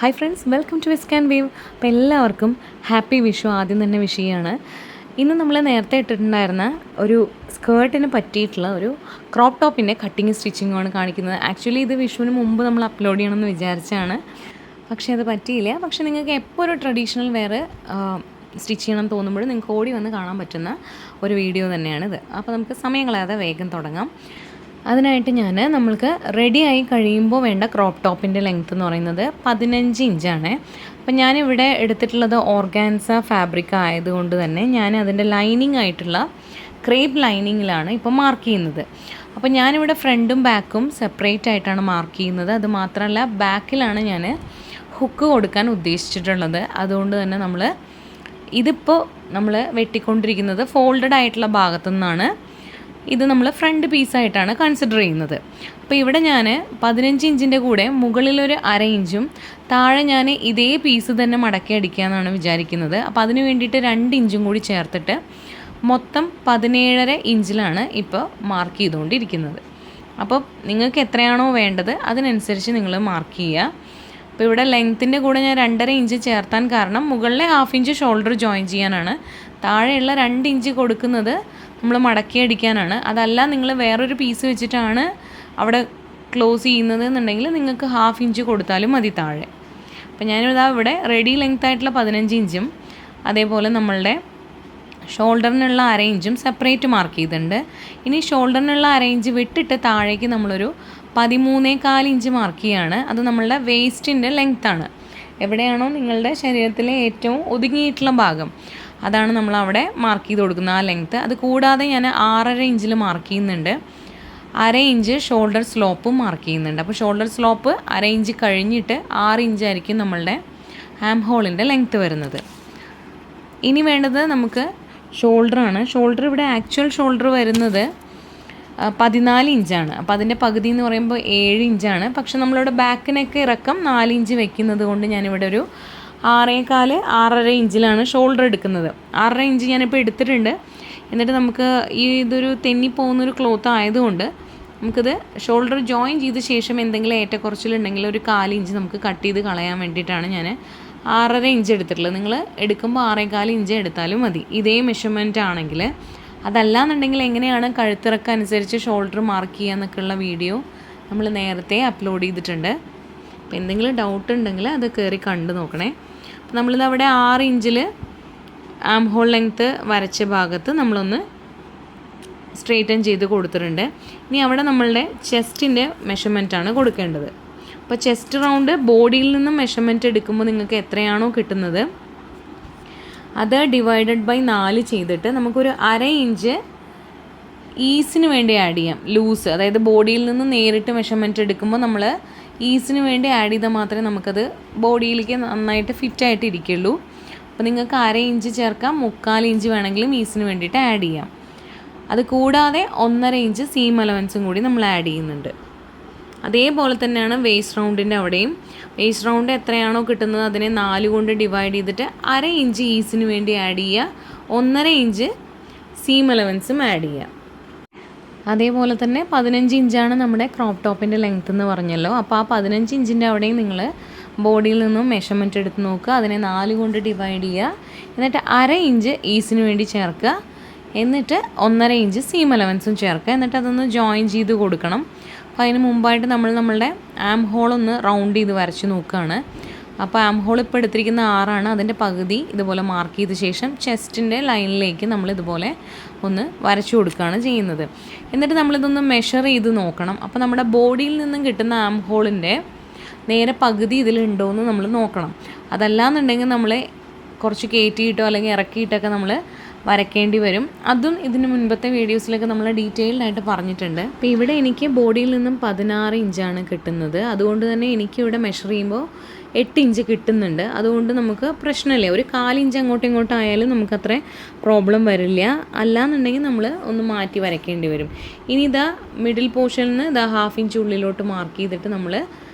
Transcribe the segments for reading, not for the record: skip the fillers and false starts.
Hi friends, welcome to scan wave. അപ്പോൾ എല്ലാവർക്കും happy Vishu ആദ്യം തന്നെ വിഷയമാണ്. ഇന്ന് നമ്മൾ നേരത്തെ ഇട്ടിട്ടുണ്ടായിരുന്ന ഒരു സ്കേർട്ടിന് പറ്റിയിട്ടുള്ള ഒരു ക്രോപ്പ് ടോപ്പിൻ്റെ കട്ടിങ് സ്റ്റിച്ചിങ്ങുമാണ് കാണിക്കുന്നത്. ആക്ച്വലി ഇത് വിഷുവിന് മുമ്പ് നമ്മൾ അപ്ലോഡ് ചെയ്യണമെന്ന് വിചാരിച്ചാണ്, പക്ഷേ അത് പറ്റിയില്ല. പക്ഷേ നിങ്ങൾക്ക് എപ്പോൾ ഒരു ട്രഡീഷണൽ വെയർ സ്റ്റിച്ച് ചെയ്യണം തോന്നുമ്പോൾ നിങ്ങൾക്ക് ഓടി വന്ന് കാണാൻ പറ്റുന്ന ഒരു വീഡിയോ തന്നെയാണിത്. അപ്പോൾ നമുക്ക് സമയം കളയാതെ വേഗം തുടങ്ങാം. അതിനായിട്ട് നമ്മൾക്ക് റെഡിയായി കഴിയുമ്പോൾ വേണ്ട ക്രോപ്പ് ടോപ്പിൻ്റെ ലെങ്ത്ത് എന്ന് പറയുന്നത് 15 ഇഞ്ചാണ്. അപ്പം ഞാനിവിടെ എടുത്തിട്ടുള്ളത് ഓർഗാൻസ ഫാബ്രിക് ആയതുകൊണ്ട് തന്നെ ഞാൻ അതിൻ്റെ ലൈനിങ് ആയിട്ടുള്ള ക്രേപ്പ് ലൈനിങ്ങിലാണ് ഇപ്പോൾ മാർക്ക് ചെയ്യുന്നത്. അപ്പോൾ ഞാനിവിടെ ഫ്രണ്ടും ബാക്കും സെപ്പറേറ്റ് ആയിട്ടാണ് മാർക്ക് ചെയ്യുന്നത്. അത് മാത്രമല്ല ബാക്കിലാണ് ഞാൻ ഹുക്ക് കൊടുക്കാൻ ഉദ്ദേശിച്ചിട്ടുള്ളത്. അതുകൊണ്ട് തന്നെ ഇതിപ്പോൾ നമ്മൾ വെട്ടിക്കൊണ്ടിരിക്കുന്നത് ഫോൾഡഡ് ആയിട്ടുള്ള ഭാഗത്തു നിന്നാണ്. ഇത് നമ്മൾ ഫ്രണ്ട് പീസായിട്ടാണ് കൺസിഡർ ചെയ്യുന്നത്. അപ്പോൾ ഇവിടെ ഞാൻ 15 ഇഞ്ചിൻ്റെ കൂടെ മുകളിലൊരു 1/2 ഇഞ്ചും താഴെ ഞാൻ ഇതേ പീസ് തന്നെ മടക്കി അടിക്കാമെന്നാണ് വിചാരിക്കുന്നത്. അപ്പോൾ അതിന് വേണ്ടിയിട്ട് 2 ഇഞ്ചും കൂടി ചേർത്തിട്ട് മൊത്തം 17.5 ഇഞ്ചിലാണ് ഇപ്പോൾ മാർക്ക് ചെയ്തുകൊണ്ടിരിക്കുന്നത്. അപ്പോൾ നിങ്ങൾക്ക് എത്രയാണോ വേണ്ടത് അതിനനുസരിച്ച് നിങ്ങൾ മാർക്ക് ചെയ്യുക. അപ്പോൾ ഇവിടെ ലെങ്ത്തിൻ്റെ കൂടെ ഞാൻ 2.5 ഇഞ്ച് ചേർത്താൻ കാരണം മുകളിലെ 1/2 ഇഞ്ച് ഷോൾഡർ ജോയിൻ ചെയ്യാനാണ്, താഴെയുള്ള 2 ഇഞ്ച് കൊടുക്കുന്നത് നമ്മൾ മടക്കി അടിക്കാനാണ്. അതല്ല നിങ്ങൾ വേറൊരു പീസ് വെച്ചിട്ടാണ് അവിടെ ക്ലോസ് ചെയ്യുന്നത് എന്നുണ്ടെങ്കിൽ നിങ്ങൾക്ക് 1/2 ഇഞ്ച് കൊടുത്താലും മതി താഴെ. അപ്പോൾ ഞാനിതാ ഇവിടെ റെഡി ലെങ്ത് ആയിട്ടുള്ള 15 ഇഞ്ചും അതേപോലെ നമ്മളുടെ ഷോൾഡറിനുള്ള 1/2 ഇഞ്ചും സെപ്പറേറ്റ് മാർക്ക് ചെയ്തിട്ടുണ്ട്. ഇനി ഷോൾഡറിനുള്ള 1/2 ഇഞ്ച് വിട്ടിട്ട് താഴേക്ക് നമ്മളൊരു 13.25 ഇഞ്ച് മാർക്ക് ചെയ്യുകയാണ്. അത് നമ്മളുടെ വേസ്റ്റിൻ്റെ ലെങ്ത്താണ്. എവിടെയാണോ നിങ്ങളുടെ ശരീരത്തിലെ ഏറ്റവും ഒതുങ്ങിയിട്ടുള്ള ഭാഗം അതാണ് നമ്മളവിടെ മാർക്ക് ചെയ്ത് കൊടുക്കുന്നത്, ആ ലെങ്ത്ത്. അത് കൂടാതെ ഞാൻ 6.5 ഇഞ്ചിൽ മാർക്ക് ചെയ്യുന്നുണ്ട്. 1/2 ഇഞ്ച് ഷോൾഡർ സ്ലോപ്പും മാർക്ക് ചെയ്യുന്നുണ്ട്. അപ്പോൾ ഷോൾഡർ സ്ലോപ്പ് 1/2 ഇഞ്ച് കഴിഞ്ഞിട്ട് 6 ഇഞ്ചായിരിക്കും നമ്മളുടെ ഹാം ഹോളിൻ്റെ ലെങ്ത്ത് വരുന്നത്. ഇനി വേണ്ടത് നമുക്ക് ഷോൾഡറാണ്. ഷോൾഡർ ഇവിടെ ആക്ച്വൽ ഷോൾഡർ വരുന്നത് 14 ഇഞ്ചാണ്. അപ്പോൾ അതിൻ്റെ പകുതി എന്ന് പറയുമ്പോൾ 7 ഇഞ്ചാണ്. പക്ഷെ നമ്മളിവിടെ ബാക്കിനൊക്കെ ഇറക്കം 4 ഇഞ്ച് വെക്കുന്നത് കൊണ്ട് ഞാനിവിടെ ഒരു 6.25 6.5 ഇഞ്ചിലാണ് ഷോൾഡർ എടുക്കുന്നത്. 6.5 ഇഞ്ച് ഞാനിപ്പോൾ എടുത്തിട്ടുണ്ട്. എന്നിട്ട് നമുക്ക് ഇതൊരു തെന്നിപ്പോകുന്നൊരു ക്ലോത്ത് ആയതുകൊണ്ട് നമുക്കിത് ഷോൾഡർ ജോയിൻ ചെയ്ത ശേഷം എന്തെങ്കിലും ഏറ്റക്കുറച്ചിലുണ്ടെങ്കിൽ ഒരു 4 ഇഞ്ച് നമുക്ക് കട്ട് ചെയ്ത് കളയാൻ വേണ്ടിയിട്ടാണ് ഞാൻ 6.5 ഇഞ്ച് എടുത്തിട്ടുള്ളത്. നിങ്ങൾ എടുക്കുമ്പോൾ 6.25 ഇഞ്ച് എടുത്താലും മതി, ഇതേ മെഷർമെൻറ്റ് ആണെങ്കിൽ. അതല്ലാന്നുണ്ടെങ്കിൽ എങ്ങനെയാണ് കഴുത്തിറക്കം അനുസരിച്ച് ഷോൾഡർ മാർക്ക് ചെയ്യുക എന്നൊക്കെയുള്ള വീഡിയോ നമ്മൾ നേരത്തെ അപ്ലോഡ് ചെയ്തിട്ടുണ്ട്. അപ്പോൾ എന്തെങ്കിലും ഡൗട്ട് ഉണ്ടെങ്കിൽ അത് കയറി കണ്ടു നോക്കണേ. അപ്പോൾ നമ്മളിത് അവിടെ 6 ഇഞ്ചിൽ ആം ഹോൾ ലെങ്ത്ത് വരച്ച ഭാഗത്ത് നമ്മളൊന്ന് സ്ട്രെയിറ്റൻ ചെയ്ത് കൊടുത്തിട്ടുണ്ട്. ഇനി അവിടെ നമ്മളുടെ ചെസ്റ്റിൻ്റെ മെഷർമെൻറ്റാണ് കൊടുക്കേണ്ടത്. അപ്പോൾ ചെസ്റ്റ് റൗണ്ട് ബോഡിയിൽ നിന്നും മെഷർമെൻറ്റ് എടുക്കുമ്പോൾ നിങ്ങൾക്ക് എത്രയാണോ കിട്ടുന്നത് അത് ഡിവൈഡഡ് ബൈ 4 ചെയ്തിട്ട് നമുക്കൊരു 1/2 ഇഞ്ച് ഈസിന് വേണ്ടി ആഡ് ചെയ്യാം. ലൂസ്, അതായത് ബോഡിയിൽ നിന്ന് നേരിട്ട് മെഷർമെൻറ്റ് എടുക്കുമ്പോൾ നമ്മൾ ഈസിന് വേണ്ടി ആഡ് ചെയ്താൽ മാത്രമേ നമുക്കത് ബോഡിയിലേക്ക് നന്നായിട്ട് ഫിറ്റായിട്ട് ഇരിക്കുള്ളൂ. അപ്പോൾ നിങ്ങൾക്ക് 1/2 ഇഞ്ച് ചേർക്കാം, 3/4 ഇഞ്ച് വേണമെങ്കിലും ഈസിന് വേണ്ടിയിട്ട് ആഡ് ചെയ്യാം. അത് കൂടാതെ 1.5 ഇഞ്ച് സീം അലവൻസും കൂടി നമ്മൾ ആഡ് ചെയ്യുന്നുണ്ട്. അതേപോലെ തന്നെയാണ് വേസ്റ്റ് റൗണ്ടിൻ്റെ അവിടെയും. വേസ്റ്റ് റൗണ്ട് എത്രയാണോ കിട്ടുന്നത് അതിനെ 4 കൊണ്ട് ഡിവൈഡ് ചെയ്തിട്ട് 1/2 ഇഞ്ച് ഈസിന് വേണ്ടി ആഡ് ചെയ്യുക, 1.5 ഇഞ്ച് സീം അലവൻസും ആഡ് ചെയ്യുക. അതേപോലെ തന്നെ 15 ഇഞ്ചാണ് നമ്മുടെ ക്രോപ്പ് ടോപ്പിൻ്റെ ലെങ്ത്ത് എന്ന് പറഞ്ഞല്ലോ. അപ്പോൾ ആ 15 ഇഞ്ചിൻ്റെ അവിടെയും നിങ്ങൾ ബോഡിയിൽ നിന്നും മെഷർമെൻറ്റ് എടുത്ത് നോക്കുക, അതിനെ 4 കൊണ്ട് ഡിവൈഡ് ചെയ്യുക, എന്നിട്ട് 1/2 ഇഞ്ച് ഈസിന് വേണ്ടി ചേർക്കുക, എന്നിട്ട് 1.5 ഇഞ്ച് സീം അലവൻസും ചേർക്കുക, എന്നിട്ട് അതൊന്ന് ജോയിൻ ചെയ്ത് കൊടുക്കണം. അപ്പോൾ അതിന് മുമ്പായിട്ട് നമ്മളുടെ ആം ഹോൾ ഒന്ന് റൗണ്ട് ചെയ്ത് വരച്ച് നോക്കുകയാണ്. അപ്പോൾ ആം ഹോൾ ഇപ്പോൾ എടുത്തിരിക്കുന്ന 6 ആണ്. അതിൻ്റെ പകുതി ഇതുപോലെ മാർക്ക് ചെയ്ത ശേഷം ചെസ്റ്റിൻ്റെ ലൈനിലേക്ക് നമ്മൾ ഇതുപോലെ ഒന്ന് വരച്ചു കൊടുക്കുകയാണ് ചെയ്യുന്നത്. എന്നിട്ട് നമ്മളിതൊന്ന് മെഷർ ചെയ്ത് നോക്കണം. അപ്പോൾ നമ്മുടെ ബോഡിയിൽ നിന്നും കിട്ടുന്ന ആം ഹോളിൻ്റെ നേരെ പകുതി ഇതിലുണ്ടോ എന്ന് നമ്മൾ നോക്കണം. അതല്ലാന്നുണ്ടെങ്കിൽ നമ്മൾ കുറച്ച് കയറ്റിയിട്ടോ അല്ലെങ്കിൽ ഇറക്കിയിട്ടൊക്കെ നമ്മൾ വരയ്ക്കേണ്ടി വരും. അതും ഇതിന് മുൻപത്തെ വീഡിയോസിലൊക്കെ നമ്മൾ ഡീറ്റെയിൽഡ് ആയിട്ട് പറഞ്ഞിട്ടുണ്ട്. അപ്പോൾ ഇവിടെ എനിക്ക് ബോഡിയിൽ നിന്നും 16 ഇഞ്ചാണ് കിട്ടുന്നത്. അതുകൊണ്ട് തന്നെ എനിക്കിവിടെ മെഷർ ചെയ്യുമ്പോൾ 8 ഇഞ്ച് കിട്ടുന്നുണ്ട്. അതുകൊണ്ട് നമുക്ക് പ്രശ്നമില്ല, ഒരു 1/4 ഇഞ്ച് അങ്ങോട്ടും ഇങ്ങോട്ടും ആയാലും നമുക്കത്ര പ്രോബ്ലം വരില്ല. അല്ലാന്നുണ്ടെങ്കിൽ നമ്മൾ ഒന്ന് മാറ്റി വരയ്ക്കേണ്ടി വരും. ഇനി ഇതാ മിഡിൽ പോർഷനിൽ നിന്ന് ഇതാ 1/2 ഇഞ്ച് ഉള്ളിലോട്ട് മാർക്ക് ചെയ്തിട്ട് നമ്മൾ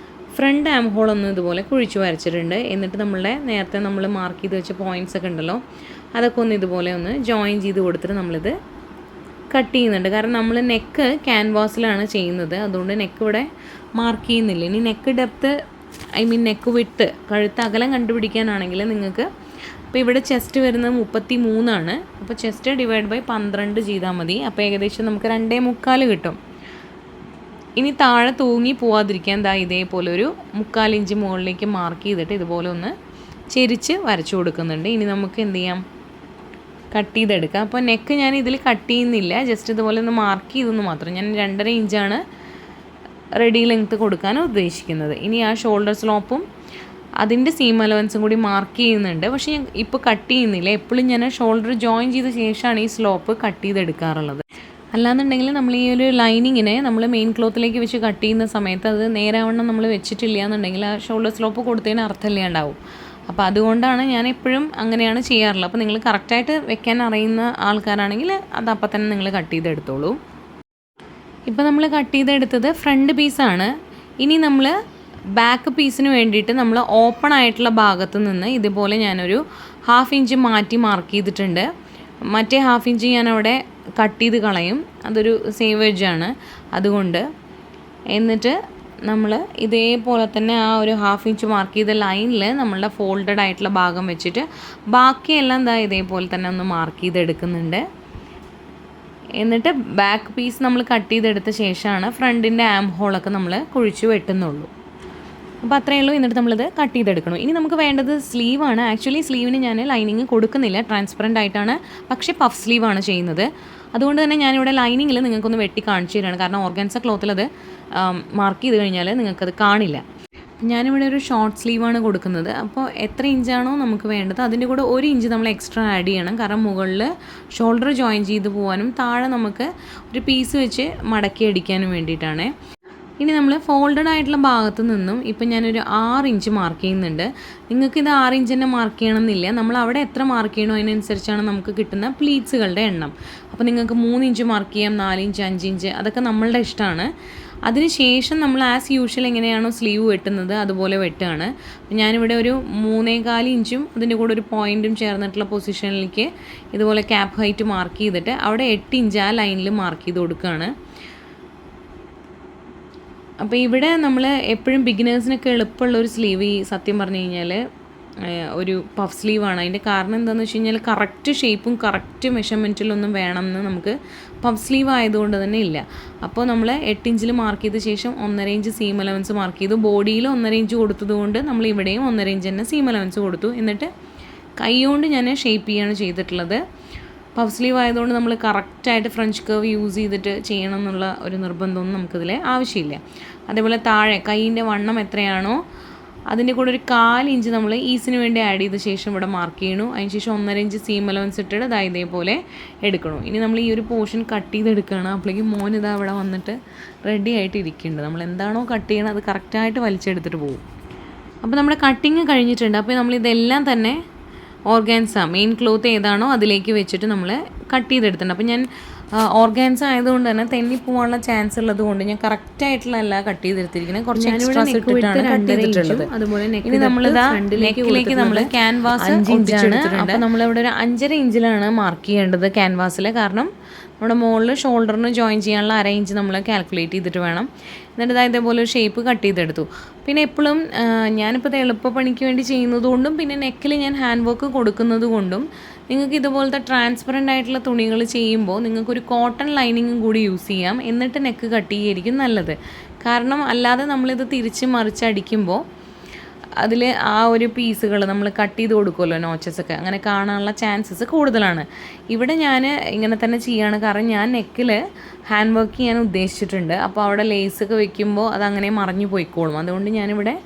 ഫ്രണ്ട് ആം ഹോൾ ഒന്ന് ഇതുപോലെ കുഴിച്ച് വരച്ചിട്ടുണ്ട്. എന്നിട്ട് നേരത്തെ നമ്മൾ മാർക്ക് ചെയ്ത് വെച്ച പോയിൻറ്റ്സ് ഒക്കെ ഉണ്ടല്ലോ, അതൊക്കെ ഒന്ന് ഇതുപോലെ ഒന്ന് ജോയിൻ ചെയ്ത് കൊടുത്തിട്ട് നമ്മളിത് കട്ട് ചെയ്യുന്നുണ്ട്. കാരണം നമ്മൾ നെക്ക് ക്യാൻവാസിലാണ് ചെയ്യുന്നത്, അതുകൊണ്ട് നെക്ക് ഇവിടെ മാർക്ക് ചെയ്യുന്നില്ല. ഇനി neck depth I mean neck വിട്ട് കഴുത്ത് അകലം കണ്ടുപിടിക്കാനാണെങ്കിൽ നിങ്ങൾക്ക് അപ്പോൾ ഇവിടെ ചെസ്റ്റ് വരുന്നത് 33 അപ്പോൾ ചെസ്റ്റ് ഡിവൈഡ് ബൈ 12 ചെയ്താൽ മതി. അപ്പോൾ ഏകദേശം നമുക്ക് 2.25 കിട്ടും. ഇനി താഴെ തൂങ്ങി പോവാതിരിക്കാൻ ഇതേപോലെ ഒരു 3/4 ഇഞ്ച് മുകളിലേക്ക് മാർക്ക് ചെയ്തിട്ട് ഇതുപോലെ ഒന്ന് ചെരിച്ച് വരച്ചു കൊടുക്കുന്നുണ്ട്. ഇനി നമുക്ക് എന്ത് ചെയ്യാം, കട്ട് ചെയ്തെടുക്കാം. അപ്പോൾ നെക്ക് ഞാൻ ഇതിൽ കട്ട് ചെയ്യുന്നില്ല, ജസ്റ്റ് ഇതുപോലെ ഒന്ന് മാർക്ക് ചെയ്തെന്ന് മാത്രം. ഞാൻ 2.5 ഇഞ്ചാണ് റെഡി ലെങ്ത്ത് കൊടുക്കാൻ ഉദ്ദേശിക്കുന്നത്. ഇനി ആ ഷോൾഡർ സ്ലോപ്പും അതിൻ്റെ സീം അലവൻസും കൂടി മാർക്ക് ചെയ്യുന്നുണ്ട്. പക്ഷേ ഞാൻ ഇപ്പോൾ കട്ട് ചെയ്യുന്നില്ല. എപ്പോഴും ഞാൻ ഷോൾഡർ ജോയിൻ ചെയ്ത ശേഷമാണ് ഈ സ്ലോപ്പ് കട്ട് ചെയ്തെടുക്കാറുള്ളത്. അല്ലാന്നുണ്ടെങ്കിൽ നമ്മൾ ഈ ഒരു ലൈനിങ്ങിനെ നമ്മൾ മെയിൻ ക്ലോത്തിലേക്ക് വെച്ച് കട്ട് ചെയ്യുന്ന സമയത്ത് അത് നേരാവണ്ണം നമ്മൾ വെച്ചിട്ടില്ല എന്നുണ്ടെങ്കിൽ ആ ഷോൾഡർ സ്ലോപ്പ് കൊടുത്തതിന് അർത്ഥമില്ലാണ്ടാവും. അപ്പോൾ അതുകൊണ്ടാണ് ഞാൻ എപ്പോഴും അങ്ങനെയാണ് ചെയ്യാറുള്ളത്. അപ്പോൾ നിങ്ങൾ കറക്റ്റായിട്ട് വെക്കാൻ അറിയുന്ന ആൾക്കാരാണെങ്കിൽ അത് അപ്പം തന്നെ നിങ്ങൾ കട്ട് ചെയ്തെടുത്തോളൂ. ഇപ്പോൾ നമ്മൾ കട്ട് ചെയ്തെടുത്തത് ഫ്രണ്ട് പീസാണ്. ഇനി നമ്മൾ ബാക്ക് പീസിന് വേണ്ടിയിട്ട് നമ്മൾ ഓപ്പൺ ആയിട്ടുള്ള ഭാഗത്ത് നിന്ന് ഇതുപോലെ ഞാനൊരു 1/2 ഇഞ്ച് മാറ്റി മാർക്ക് ചെയ്തിട്ടുണ്ട്. മറ്റേ 1/2 ഇഞ്ച് ഞാനവിടെ കട്ട് ചെയ്ത് കളയും, അതൊരു സേവേജാണ് അതുകൊണ്ട്. എന്നിട്ട് നമ്മൾ ഇതേപോലെ തന്നെ ആ ഒരു 1/2 ഇഞ്ച് മാർക്ക് ചെയ്ത ലൈനിൽ നമ്മളുടെ ഫോൾഡഡ് ആയിട്ടുള്ള ഭാഗം വെച്ചിട്ട് ബാക്കിയെല്ലാം ഇതേപോലെ തന്നെ ഒന്ന് മാർക്ക് ചെയ്തെടുക്കുന്നുണ്ട്. എന്നിട്ട് ബാക്ക് പീസ് നമ്മൾ കട്ട് ചെയ്തെടുത്ത ശേഷമാണ് ഫ്രണ്ടിൻ്റെ ആം ഹോളൊക്കെ നമ്മൾ കുഴിച്ച് വെട്ടുന്നുള്ളൂ. അപ്പോൾ അത്രയേ ഉള്ളൂ. എന്നിട്ട് നമ്മളിത് കട്ട് ചെയ്തെടുക്കണം. ഇനി നമുക്ക് വേണ്ടത് സ്ലീവാണ്. ആക്ച്വലി സ്ലീവിന് ഞാൻ ലൈനിങ് കൊടുക്കുന്നില്ല, ട്രാൻസ്പെറൻ്റ് ആയിട്ടാണ്, പക്ഷേ പഫ് സ്ലീവാണ് ചെയ്യുന്നത്. അതുകൊണ്ട് തന്നെ ഞാനിവിടെ ലൈനിങ്ങിൽ നിങ്ങൾക്കൊന്ന് വെട്ടി കാണിച്ചു തരാണ്. കാരണം ഓർഗൻസ ക്ലോത്തിൽ അത് മാർക്ക് ചെയ്ത് കഴിഞ്ഞാൽ നിങ്ങൾക്കത് കാണില്ല. ഞാനിവിടെ ഒരു ഷോർട്ട് സ്ലീവാണ് കൊടുക്കുന്നത്. അപ്പോൾ എത്ര ഇഞ്ചാണോ നമുക്ക് വേണ്ടത് അതിൻ്റെ കൂടെ 1 ഇഞ്ച് നമ്മൾ എക്സ്ട്രാ ആഡ് ചെയ്യണം. കാരണം മുകളിൽ ഷോൾഡർ ജോയിൻ ചെയ്ത് പോകാനും താഴെ നമുക്ക് ഒരു പീസ് വെച്ച് മടക്കി അടിക്കാനും വേണ്ടിയിട്ടാണ്. ഇനി നമ്മൾ ഫോൾഡഡ് ആയിട്ടുള്ള ഭാഗത്ത് നിന്നും ഇപ്പം ഞാനൊരു 6 ഇഞ്ച് മാർക്ക് ചെയ്യുന്നുണ്ട്. നിങ്ങൾക്ക് ഇത് 6 ഇഞ്ച് തന്നെ മാർക്ക് ചെയ്യണമെന്നില്ല. നമ്മൾ അവിടെ എത്ര മാർക്ക് ചെയ്യണോ അതിനനുസരിച്ചാണ് നമുക്ക് കിട്ടുന്ന പ്ലീറ്റ്സുകളുടെ എണ്ണം. അപ്പോൾ നിങ്ങൾക്ക് 3 ഇഞ്ച് മാർക്ക് ചെയ്യാം, 4 ഇഞ്ച്, 5 ഇഞ്ച്, അതൊക്കെ നമ്മളുടെ ഇഷ്ടമാണ്. അതിനുശേഷം നമ്മൾ ആസ് യൂഷ്വൽ എങ്ങനെയാണോ സ്ലീവ് വെട്ടുന്നത് അതുപോലെ വെട്ടുകയാണ്. ഞാനിവിടെ ഒരു 3.25 ഇഞ്ചും അതിൻ്റെ കൂടെ ഒരു പോയിൻറ്റും ചേർന്നിട്ടുള്ള പൊസിഷനിലേക്ക് ഇതുപോലെ ക്യാപ്പ് ഹൈറ്റ് മാർക്ക് ചെയ്തിട്ട് അവിടെ 8 ഇഞ്ച് ആ ലൈനിൽ മാർക്ക് ചെയ്ത് കൊടുക്കുകയാണ്. അപ്പോൾ ഇവിടെ നമ്മൾ എപ്പോഴും ബിഗിനേഴ്സിനൊക്കെ എളുപ്പമുള്ളൊരു സ്ലീവ് സത്യം പറഞ്ഞു കഴിഞ്ഞാൽ ഒരു പഫ് സ്ലീവാണ്. അതിൻ്റെ കാരണം എന്താണെന്ന് വെച്ച് കഴിഞ്ഞാൽ കറക്റ്റ് ഷേപ്പും കറക്റ്റ് മെഷർമെൻറ്റിലൊന്നും വേണമെന്ന് നമുക്ക് പഫ് സ്ലീവ് ആയതുകൊണ്ട് തന്നെ ഇല്ല. അപ്പോൾ നമ്മൾ 8 ഇഞ്ചിൽ മാർക്ക് ചെയ്ത ശേഷം 1.5 ഇഞ്ച് സീം അലവൻസ് മാർക്ക് ചെയ്തു. ബോഡിയിൽ 1.5 ഇഞ്ച് കൊടുത്തതുകൊണ്ട് നമ്മൾ ഇവിടെയും 1.5 ഇഞ്ച് തന്നെ സീം അലവൻസ് കൊടുത്തു. എന്നിട്ട് കൈ കൊണ്ട് ഞാൻ ഷേപ്പ് ചെയ്യാണ് ചെയ്തിട്ടുള്ളത്. പഫ് സ്ലീവ് ആയതുകൊണ്ട് നമ്മൾ കറക്റ്റായിട്ട് ഫ്രഞ്ച് കർവ് യൂസ് ചെയ്തിട്ട് ചെയ്യണം എന്നുള്ള ഒരു നിർബന്ധമൊന്നും നമുക്കിതിൽ ആവശ്യമില്ല. അതേപോലെ താഴെ കൈയിൻ്റെ വണ്ണം എത്രയാണോ അതിൻ്റെ കൂടെ ഒരു 1/4 ഇഞ്ച് നമ്മൾ ഈസിന് വേണ്ടി ആഡ് ചെയ്ത ശേഷം ഇവിടെ മാർക്ക് ചെയ്യണു. അതിന് ശേഷം 1.5 ഇഞ്ച് സീം അലവൻസ് ഇട്ടിട്ട് ഇതേപോലെ എടുക്കണം. ഇനി നമ്മൾ ഈ ഒരു പോർഷൻ കട്ട് ചെയ്തെടുക്കുകയാണ്. അപ്പോഴേക്കും മോൻ ഇവിടെ വന്നിട്ട് റെഡി ആയിട്ട് ഇരിക്കുന്നുണ്ട്. നമ്മൾ എന്താണോ കട്ട് ചെയ്യണം അത് കറക്റ്റായിട്ട് വലിച്ചെടുത്തിട്ട് പോകും. അപ്പോൾ നമ്മുടെ കട്ടിങ് കഴിഞ്ഞിട്ടുണ്ട്. അപ്പോൾ നമ്മളിതെല്ലാം തന്നെ ഓർഗാൻസ മെയിൻ ക്ലോത്ത് ഏതാണോ അതിലേക്ക് വെച്ചിട്ട് നമ്മൾ കട്ട് ചെയ്തെടുത്തിട്ടുണ്ട്. അപ്പോൾ ഞാൻ ഓർഗാൻസ ആയതുകൊണ്ട് തന്നെ തെന്നിപ്പോവാനുള്ള ചാൻസ് ഉള്ളത് കൊണ്ട് ഞാൻ കറക്റ്റായിട്ടുള്ള എല്ലാം കട്ട് ചെയ്തെടുത്തിരിക്കുന്നത്. കുറച്ച് എക്സ്ട്രാസ് ഇട്ടിട്ടാണ് കട്ട് ചെയ്തിട്ടുള്ളത്. അതുപോലെ ഇനി നമ്മളിതാ നെക്കിലേക്ക് നമ്മൾ ക്യാൻവാസ് ഒട്ടിച്ചെടുത്തിട്ടുണ്ട്. അപ്പോൾ നമ്മളിവിടെ ഒരു 5.5 ഇഞ്ചിലാണ് മാർക്ക് ചെയ്യേണ്ടത് ക്യാൻവാസിൽ. കാരണം നമ്മുടെ മുകളിൽ ഷോൾഡറിന് ജോയിൻ ചെയ്യാനുള്ള 1/2 ഇഞ്ച് നമ്മൾ കാൽക്കുലേറ്റ് ചെയ്തിട്ട് വേണം. എന്നിട്ട് ഇതേപോലെ ഒരു ഷേപ്പ് കട്ട് ചെയ്തെടുത്തു. പിന്നെ എപ്പോഴും ഞാനിപ്പോൾ ഇത് എളുപ്പപ്പണിക്ക് വേണ്ടി ചെയ്യുന്നതുകൊണ്ടും പിന്നെ നെക്കിൽ ഞാൻ ഹാൻഡ് വർക്ക് കൊടുക്കുന്നത് കൊണ്ടും നിങ്ങൾക്ക് ഇതുപോലത്തെ ട്രാൻസ്പെറൻ്റ് ആയിട്ടുള്ള തുണികൾ ചെയ്യുമ്പോൾ നിങ്ങൾക്കൊരു കോട്ടൺ ലൈനിങ്ങും കൂടി യൂസ് ചെയ്യാം. എന്നിട്ട് നെക്ക് കട്ട് ചെയ്യുകയായിരിക്കും നല്ലത്. കാരണം അല്ലാതെ നമ്മളിത് തിരിച്ച് മറിച്ചടിക്കുമ്പോൾ അതിൽ ആ ഒരു പീസുകൾ നമ്മൾ കട്ട് ചെയ്ത് കൊടുക്കുമല്ലോ നോച്ചസൊക്കെ, അങ്ങനെ കാണാനുള്ള ചാൻസസ് കൂടുതലാണ്. ഇവിടെ ഞാൻ ഇങ്ങനെ തന്നെ ചെയ്യുകയാണ്. കാരണം ഞാൻ നെക്കിൽ ഹാൻഡ് വർക്ക് ചെയ്യാൻ ഉദ്ദേശിച്ചിട്ടുണ്ട്. അപ്പോൾ അവിടെ ലേസൊക്കെ വെക്കുമ്പോൾ അതങ്ങനെ മറിഞ്ഞു പോയിക്കോളും. അതുകൊണ്ട് ഞാനിവിടെ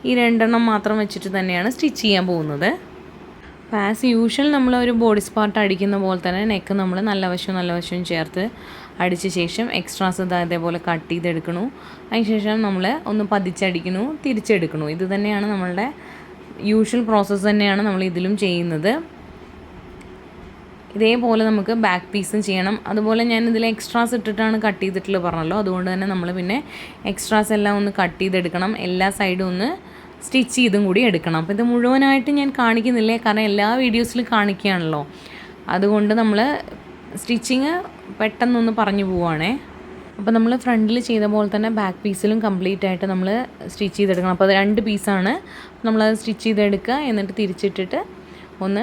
ഈ 2 എണ്ണം മാത്രം വെച്ചിട്ട് തന്നെയാണ് സ്റ്റിച്ച് ചെയ്യാൻ പോകുന്നത്. അപ്പോൾ ആസ് യൂഷ്വൽ നമ്മളൊരു ബോഡി സ്പാർട്ട് അടിക്കുന്ന പോലെ തന്നെ നെക്ക് നമ്മൾ നല്ല വശവും ചേർത്ത് അടിച്ച ശേഷം എക്സ്ട്രാസ് ഇതേപോലെ കട്ട് ചെയ്തെടുക്കണു. അതിനുശേഷം നമ്മൾ ഒന്ന് പതിച്ചടിക്കണു, തിരിച്ചെടുക്കണു. ഇത് തന്നെയാണ് നമ്മളുടെ യൂഷ്വൽ പ്രോസസ്സ് തന്നെയാണ് നമ്മൾ ഇതിലും ചെയ്യുന്നത്. ഇതേപോലെ നമുക്ക് ബാക്ക് പീസും ചെയ്യണം. അതുപോലെ ഞാൻ ഇതിൽ എക്സ്ട്രാസ് ഇട്ടിട്ടാണ് കട്ട് ചെയ്തിട്ടുള്ളത് പറഞ്ഞല്ലോ. അതുകൊണ്ട് തന്നെ നമ്മൾ പിന്നെ എക്സ്ട്രാസ് എല്ലാം ഒന്ന് കട്ട് ചെയ്തെടുക്കണം. എല്ലാ സൈഡും ഒന്ന് സ്റ്റിച്ച് ചെയ്തും കൂടി എടുക്കണം. അപ്പോൾ ഇത് മുഴുവനായിട്ട് ഞാൻ കാണിക്കുന്നില്ലേ, കാരണം എല്ലാ വീഡിയോസിലും കാണിക്കുകയാണല്ലോ. അതുകൊണ്ട് നമ്മൾ സ്റ്റിച്ചിങ് പെട്ടെന്നൊന്ന് പറഞ്ഞു പോവുകയാണേ. അപ്പോൾ നമ്മൾ ഫ്രണ്ടിൽ ചെയ്ത പോലെ തന്നെ ബാക്ക് പീസിലും കംപ്ലീറ്റ് ആയിട്ട് നമ്മൾ സ്റ്റിച്ച് ചെയ്തെടുക്കണം. അപ്പോൾ അത് 2 പീസാണ്. നമ്മളത് സ്റ്റിച്ച് ചെയ്തെടുക്കുക, എന്നിട്ട് തിരിച്ചിട്ടിട്ട് ഒന്ന്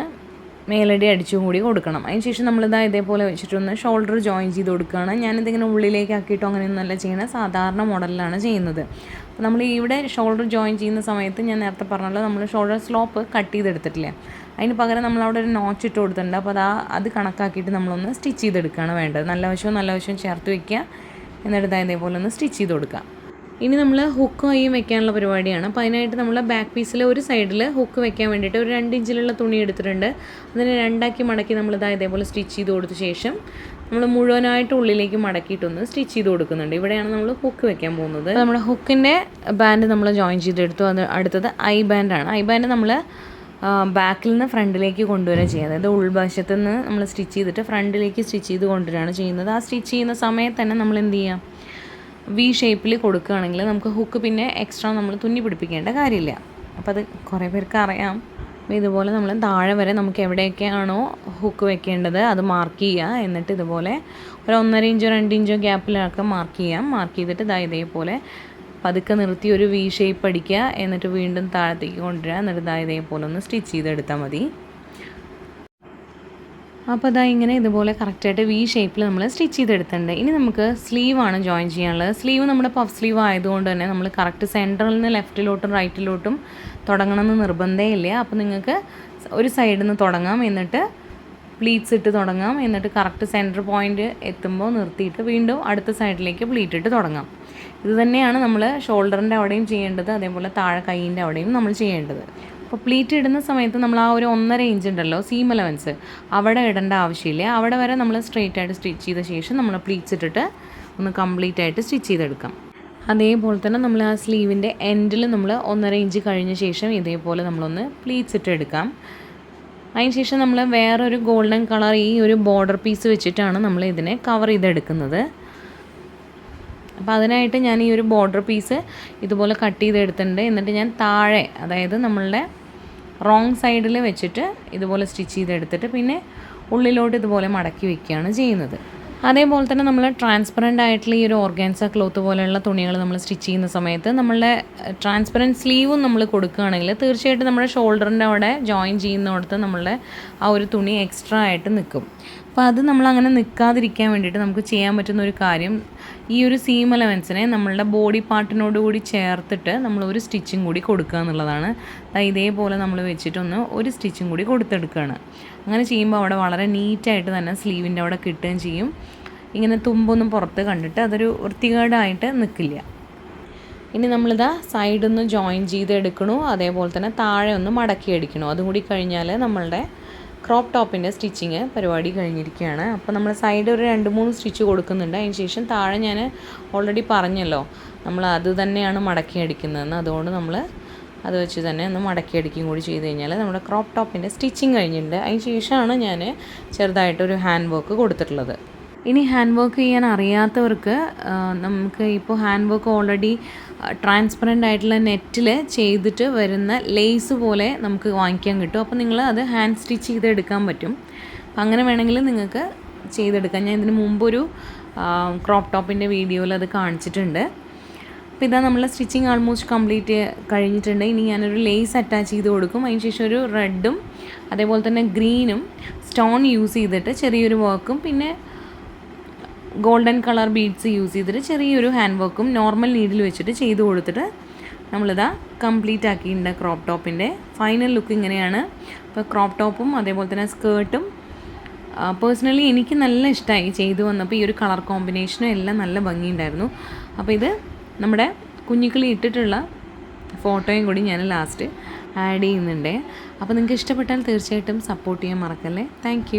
മേലടി അടിച്ചും കൂടി കൊടുക്കണം. അതിന് ശേഷം നമ്മളിതാ ഇതേപോലെ വെച്ചിട്ടൊന്ന് ഷോൾഡർ ജോയിൻ ചെയ്ത് കൊടുക്കുകയാണ്. ഞാനിതിങ്ങനെ ഉള്ളിലേക്ക് ആക്കിയിട്ടോ അങ്ങനെയൊന്നുമല്ല ചെയ്യണത്, സാധാരണ മോഡലിലാണ് ചെയ്യുന്നത്. അപ്പോൾ നമ്മൾ ഇവിടെ ഷോൾഡർ ജോയിൻ ചെയ്യുന്ന സമയത്ത് ഞാൻ നേരത്തെ പറഞ്ഞല്ലോ, നമ്മൾ ഷോൾഡർ സ്ലോപ്പ് കട്ട് ചെയ്തെടുത്തിട്ടില്ലേ, അതിന് പകരം നമ്മളവിടെ ഒരു നോച്ച് ഇട്ട് കൊടുത്തിട്ടുണ്ട്. അപ്പോൾ അത് കണക്കാക്കിയിട്ട് നമ്മളൊന്ന് സ്റ്റിച്ച് ചെയ്തെടുക്കുകയാണ് വേണ്ടത്. നല്ല വശവും ചേർത്ത് വയ്ക്കുക, എന്നിട്ട് ഇതേപോലെ ഒന്ന് സ്റ്റിച്ച് ചെയ്ത് കൊടുക്കുക. ഇനി നമ്മൾ ഹുക്കും കൈയും വെക്കാനുള്ള പരിപാടിയാണ്. അപ്പോൾ അതിനായിട്ട് നമ്മൾ ബാക്ക് പീസിൽ ഒരു സൈഡിൽ ഹുക്ക് വെക്കാൻ വേണ്ടിയിട്ട് ഒരു 2 ഇഞ്ചിലുള്ള തുണി എടുത്തിട്ടുണ്ട്. അതിനെ 2ആക്കി മടക്കി നമ്മൾ ഇതേപോലെ സ്റ്റിച്ച് ചെയ്ത് കൊടുത്ത ശേഷം നമ്മൾ മുഴുവനായിട്ട് ഉള്ളിലേക്ക് മടക്കിയിട്ടൊന്ന് സ്റ്റിച്ച് ചെയ്ത് കൊടുക്കുന്നുണ്ട്. ഇവിടെയാണ് നമ്മൾ ഹുക്ക് വെക്കാൻ പോകുന്നത്. നമ്മുടെ ഹുക്കിൻ്റെ ബാൻഡ് നമ്മൾ ജോയിൻ ചെയ്തെടുത്തു. അത് അടുത്തത് ഐ ബാൻഡാണ്. ഐ ബാൻഡ് നമ്മൾ ബാക്കിൽ നിന്ന് ഫ്രണ്ടിലേക്ക് കൊണ്ടുവരിക ചെയ്യുക. അതായത് ഉൾവശത്ത് നിന്ന് നമ്മൾ സ്റ്റിച്ച് ചെയ്തിട്ട് ഫ്രണ്ടിലേക്ക് സ്റ്റിച്ച് ചെയ്ത് കൊണ്ടുവരികയാണ് ചെയ്യുന്നത്. ആ സ്റ്റിച്ച് ചെയ്യുന്ന സമയത്ത് തന്നെ നമ്മൾ എന്ത് ചെയ്യാം, വി ഷേപ്പിൽ കൊടുക്കുകയാണെങ്കിൽ നമുക്ക് ഹുക്ക് പിന്നെ എക്സ്ട്രാ നമ്മൾ തുന്നി പിടിപ്പിക്കേണ്ട കാര്യമില്ല. അപ്പോൾ അത് കുറേ പേർക്ക് അറിയാം. അപ്പോൾ ഇതുപോലെ നമ്മൾ താഴെ വരെ നമുക്ക് എവിടെയൊക്കെയാണോ ഹുക്ക് വെക്കേണ്ടത് അത് മാർക്ക് ചെയ്യുക. എന്നിട്ട് ഇതുപോലെ ഒരു 1.5 ഇഞ്ചോ 2 ഇഞ്ചോ ഗ്യാപ്പിലൊക്കെ മാർക്ക് ചെയ്യാം. മാർക്ക് ചെയ്തിട്ട് ഇതേപോലെ പതുക്കെ നിർത്തി ഒരു വി ഷേപ്പ് അടിക്കുക. എന്നിട്ട് വീണ്ടും താഴത്തേക്ക് കൊണ്ടുവരിക. എന്നിട്ട് ഇതേപോലെ ഒന്ന് സ്റ്റിച്ച് ചെയ്തെടുത്താൽ മതി. അപ്പോൾ ഇങ്ങനെ ഇതുപോലെ കറക്റ്റായിട്ട് വി ഷേപ്പിൽ നമ്മൾ സ്റ്റിച്ച് ചെയ്തെടുത്തിട്ടുണ്ട്. ഇനി നമുക്ക് സ്ലീവാണ് ജോയിൻ ചെയ്യാനുള്ളത്. സ്ലീവ് നമ്മുടെ പഫ് സ്ലീവ് ആയതുകൊണ്ട് തന്നെ നമ്മൾ കറക്റ്റ് സെൻറ്ററിൽ നിന്ന് ലെഫ്റ്റിലോട്ടും റൈറ്റിലോട്ടും തുടങ്ങണമെന്ന് നിർബന്ധമില്ല. അപ്പോൾ നിങ്ങൾക്ക് ഒരു സൈഡിൽ നിന്ന് തുടങ്ങാം, എന്നിട്ട് പ്ലീറ്റ്സ് ഇട്ട് തുടങ്ങാം, എന്നിട്ട് കറക്റ്റ് സെൻറ്റർ പോയിൻ്റ് എത്തുമ്പോൾ നിർത്തിയിട്ട് വീണ്ടും അടുത്ത സൈഡിലേക്ക് പ്ലീറ്റ് ഇട്ട് തുടങ്ങാം. ഇത് തന്നെയാണ് നമ്മൾ ഷോൾഡറിൻ്റെ അവിടെയും ചെയ്യേണ്ടത്, അതേപോലെ താഴെ കൈയിൻ്റെ അവിടെയും നമ്മൾ ചെയ്യേണ്ടത്. അപ്പോൾ പ്ലീറ്റ് ഇടുന്ന സമയത്ത് നമ്മൾ ആ ഒരു 1.5 ഇഞ്ച് ഉണ്ടല്ലോ സീം അലവൻസ്, അവിടെ ഇടേണ്ട ആവശ്യമില്ല. അവിടെ വരെ നമ്മൾ സ്ട്രെയിറ്റ് ആയിട്ട് സ്റ്റിച്ച് ചെയ്ത ശേഷം നമ്മൾ പ്ലീറ്റ്സ് ഇട്ടിട്ട് ഒന്ന് കംപ്ലീറ്റ് ആയിട്ട് സ്റ്റിച്ച് ചെയ്തെടുക്കാം. അതേപോലെ തന്നെ നമ്മൾ ആ സ്ലീവിൻ്റെ എൻഡിൽ നമ്മൾ 1.5 ഇഞ്ച് കഴിഞ്ഞ ശേഷം ഇതേപോലെ നമ്മളൊന്ന് പ്ലീറ്റ്സ് ഇട്ട് എടുക്കാം. അതിന് ശേഷം നമ്മൾ വേറൊരു ഗോൾഡൻ കളർ ഈ ഒരു ബോർഡർ പീസ് വെച്ചിട്ടാണ് നമ്മൾ ഇതിനെ കവർ ചെയ്തെടുക്കുന്നത്. അപ്പോൾ അതിനായിട്ട് ഞാൻ ഈ ഒരു ബോർഡർ പീസ് ഇതുപോലെ കട്ട് ചെയ്തെടുത്തിട്ടുണ്ട്. എന്നിട്ട് ഞാൻ താഴെ, അതായത് നമ്മളുടെ റോങ് സൈഡിൽ വെച്ചിട്ട് ഇതുപോലെ സ്റ്റിച്ച് ചെയ്തെടുത്തിട്ട് പിന്നെ ഉള്ളിലോട്ട് ഇതുപോലെ മടക്കി വയ്ക്കുകയാണ് ചെയ്യുന്നത്. അതേപോലെ തന്നെ നമ്മൾ ട്രാൻസ്പെറൻ്റ് ആയിട്ടുള്ള ഈ ഒരു ഓർഗാൻസ ക്ലോത്ത് പോലെയുള്ള തുണികൾ നമ്മൾ സ്റ്റിച്ച് ചെയ്യുന്ന സമയത്ത് നമ്മളുടെ ട്രാൻസ്പെറൻറ്റ് സ്ലീവും നമ്മൾ കൊടുക്കുകയാണെങ്കിൽ തീർച്ചയായിട്ടും നമ്മുടെ ഷോൾഡറിൻ്റെ അവിടെ ജോയിൻ ചെയ്യുന്നിടത്ത് നമ്മളുടെ ആ ഒരു തുണി എക്സ്ട്രാ ആയിട്ട് നിൽക്കും. അപ്പോൾ അത് നമ്മളങ്ങനെ നിൽക്കാതിരിക്കാൻ വേണ്ടിയിട്ട് നമുക്ക് ചെയ്യാൻ പറ്റുന്ന ഒരു കാര്യം, ഈ ഒരു സീം അലവൻസിനെ നമ്മളുടെ ബോഡി പാർട്ടിനോട് കൂടി ചേർത്തിട്ട് നമ്മൾ ഒരു സ്റ്റിച്ചും കൂടി കൊടുക്കുക എന്നുള്ളതാണ്. ഇതേപോലെ നമ്മൾ വെച്ചിട്ടൊന്ന് ഒരു സ്റ്റിച്ചും കൂടി കൊടുത്തെടുക്കുകയാണ്. അങ്ങനെ ചെയ്യുമ്പോൾ അവിടെ വളരെ നീറ്റായിട്ട് തന്നെ സ്ലീവിൻ്റെ അവിടെ കിട്ടുകയും ചെയ്യും. ഇങ്ങനെ തുമ്പൊന്നും പുറത്ത് കണ്ടിട്ട് അതൊരു വൃത്തികേടായിട്ട് നിൽക്കില്ല. ഇനി നമ്മളിതാ സൈഡൊന്ന് ജോയിൻ ചെയ്തെടുക്കണു, അതേപോലെ തന്നെ താഴെ ഒന്ന് മടക്കി അടിക്കണു. അതും കൂടി കഴിഞ്ഞാൽ നമ്മളുടെ ക്രോപ്പ് ടോപ്പിൻ്റെ സ്റ്റിച്ചിങ് പരിപാടി കഴിഞ്ഞിരിക്കുകയാണ്. അപ്പോൾ നമ്മൾ സൈഡ് ഒരു 2-3 സ്റ്റിച്ച് കൊടുക്കുന്നുണ്ട്. അതിന് ശേഷം താഴെ ഞാൻ ഓൾറെഡി പറഞ്ഞല്ലോ നമ്മൾ അത് തന്നെയാണ് മടക്കി അടിക്കുന്നതെന്ന്. അതുകൊണ്ട് നമ്മൾ അത് വെച്ച് തന്നെ ഒന്ന് മടക്കി അടിക്കുകയും കൂടി ചെയ്ത് കഴിഞ്ഞാൽ നമ്മുടെ ക്രോപ്പ് ടോപ്പിൻ്റെ സ്റ്റിച്ചിങ് കഴിഞ്ഞിട്ടുണ്ട്. അതിന് ശേഷമാണ് ഞാൻ ചെറുതായിട്ടൊരു ഹാൻഡ് വർക്ക് കൊടുത്തിട്ടുള്ളത്. ഇനി ഹാൻഡ് വർക്ക് ചെയ്യാൻ അറിയാത്തവർക്ക് നമുക്ക് ഇപ്പോൾ ഹാൻഡ് വർക്ക് ഓൾറെഡി ട്രാൻസ്പെറൻ്റ് ആയിട്ടുള്ള നെറ്റിൽ ചെയ്തിട്ട് വരുന്ന ലേസ് പോലെ നമുക്ക് വാങ്ങിക്കാൻ കിട്ടും. അപ്പോൾ നിങ്ങൾ അത് ഹാൻഡ് സ്റ്റിച്ച് ചെയ്തെടുക്കാൻ പറ്റും. അപ്പം അങ്ങനെ വേണമെങ്കിൽ നിങ്ങൾക്ക് ചെയ്തെടുക്കാം. ഞാൻ ഇതിന് മുമ്പൊരു ക്രോപ്പ് ടോപ്പിൻ്റെ വീഡിയോയിൽ അത് കാണിച്ചിട്ടുണ്ട്. അപ്പോൾ ഇതാ നമ്മൾ സ്റ്റിച്ചിങ് ആൾമോസ്റ്റ് കംപ്ലീറ്റ് കഴിഞ്ഞിട്ടുണ്ട്. ഇനി ഞാനൊരു ലേസ് അറ്റാച്ച് ചെയ്ത് കൊടുക്കും. അതിന് ശേഷം ഒരു റെഡും അതേപോലെ തന്നെ ഗ്രീനും സ്റ്റോൺ യൂസ് ചെയ്തിട്ട് ചെറിയൊരു വർക്കും പിന്നെ ഗോൾഡൻ കളർ ബീഡ്സ് യൂസ് ചെയ്തിട്ട് ചെറിയൊരു ഹാൻഡ് വർക്കും നോർമൽ നീഡിൽ വെച്ചിട്ട് ചെയ്ത് കൊടുത്തിട്ട് നമ്മളിതാ കംപ്ലീറ്റ് ആക്കിയിട്ടുണ്ട്. ക്രോപ്പ് ടോപ്പിൻ്റെ ഫൈനൽ ലുക്ക് ഇങ്ങനെയാണ്. അപ്പോൾ ക്രോപ്പ് ടോപ്പും അതേപോലെ തന്നെ സ്കേർട്ടും പേഴ്സണലി എനിക്ക് നല്ല ഇഷ്ടമായി ചെയ്തു വന്നപ്പോൾ. ഈ ഒരു കളർ കോമ്പിനേഷനും എല്ലാം നല്ല ഭംഗിയുണ്ടായിരുന്നു. അപ്പോൾ ഇത് നമ്മുടെ കുഞ്ഞിക്കിളി ഇട്ടിട്ടുള്ള ഫോട്ടോയും കൂടി ഞാൻ ലാസ്റ്റ് ആഡ് ചെയ്യുന്നുണ്ട്. അപ്പോൾ നിങ്ങൾക്ക് ഇഷ്ടപ്പെട്ടാൽ തീർച്ചയായിട്ടും സപ്പോർട്ട് ചെയ്യാൻ മറക്കല്ലേ. താങ്ക്